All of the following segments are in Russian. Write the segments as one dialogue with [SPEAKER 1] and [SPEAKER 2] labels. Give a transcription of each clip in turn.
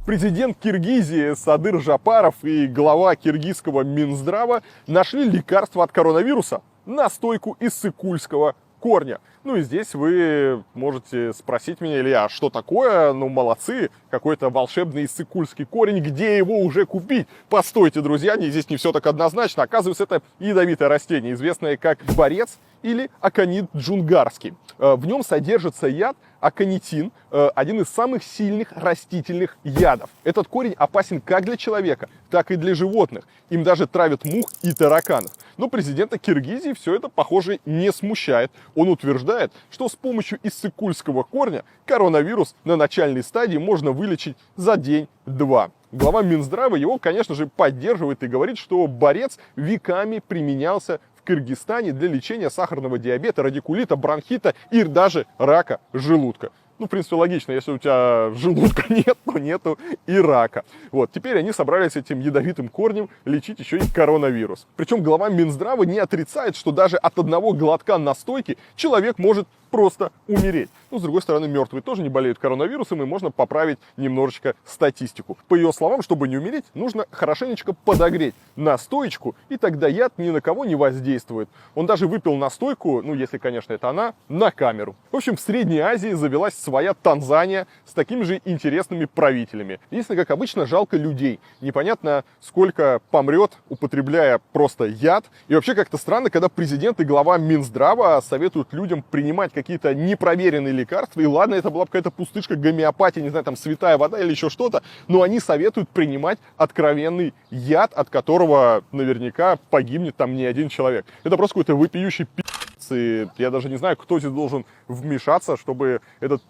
[SPEAKER 1] Президент Киргизии Садыр Жапаров и глава киргизского Минздрава нашли лекарство от коронавируса, настойку из сыкульского корня. Ну и здесь вы можете спросить меня, Илья, что такое? Ну молодцы, какой-то волшебный сыкульский корень, где его уже купить? Постойте, друзья, здесь не все так однозначно. Оказывается, это ядовитое растение, известное как борец или аконит джунгарский. В нем содержится яд аконитин, один из самых сильных растительных ядов. Этот корень опасен как для человека, так и для животных. Им даже травят мух и тараканов. Но президента Киргизии все это, похоже, не смущает. Он утверждает, что с помощью иссык-кульского корня коронавирус на начальной стадии можно вылечить за день-два. Глава Минздрава его, конечно же, поддерживает и говорит, что борец веками применялся в Кыргызстане для лечения сахарного диабета, радикулита, бронхита и даже рака желудка. Ну, в принципе, логично, если у тебя желудка нет, то нету и рака. Вот, теперь они собрались этим ядовитым корнем лечить еще и коронавирус. Причем глава Минздрава не отрицает, что даже от одного глотка настойки человек может просто умереть. Но, с другой стороны, мертвые тоже не болеют коронавирусом, и можно поправить немножечко статистику. По ее словам, чтобы не умереть, нужно хорошенечко подогреть настоечку, и тогда яд ни на кого не воздействует. Он даже выпил настойку, ну, если, конечно, это она, на камеру. В общем, в Средней Азии завелась своя Танзания с такими же интересными правителями. Единственное, как обычно, жалко людей. Непонятно, сколько помрет, употребляя просто яд. И вообще как-то странно, когда президент и глава Минздрава советуют людям принимать какие-то непроверенные лекарства. И ладно, это была бы какая-то пустышка гомеопатии, не знаю, там святая вода или еще что-то. Но они советуют принимать откровенный яд, от которого наверняка погибнет там не один человек. Это просто какой-то вопиющий пи***ц. И я даже не знаю, кто здесь должен вмешаться, чтобы этот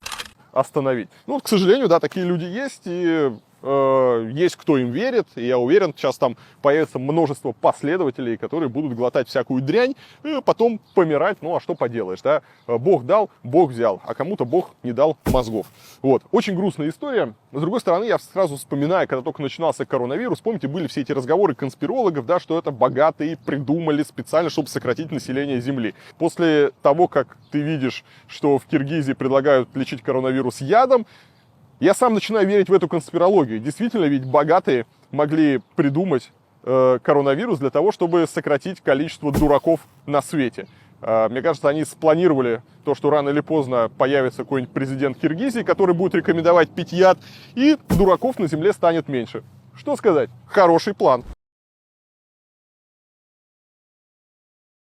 [SPEAKER 1] остановить. Ну, к сожалению, да, такие люди есть, и есть кто им верит, и я уверен, сейчас там появится множество последователей, которые будут глотать всякую дрянь, и потом помирать. Ну, а что поделаешь, да? Бог дал, Бог взял, а кому-то Бог не дал мозгов. Вот, очень грустная история. С другой стороны, я сразу вспоминаю, когда только начинался коронавирус, помните, были все эти разговоры конспирологов, да, что это богатые придумали специально, чтобы сократить население Земли. После того, как ты видишь, что в Киргизии предлагают лечить коронавирус ядом, я сам начинаю верить в эту конспирологию. Действительно, ведь богатые могли придумать коронавирус для того, чтобы сократить количество дураков на свете. Мне кажется, они спланировали то, что рано или поздно появится какой-нибудь президент Киргизии, который будет рекомендовать пить яд, и дураков на земле станет меньше. Что сказать? Хороший план.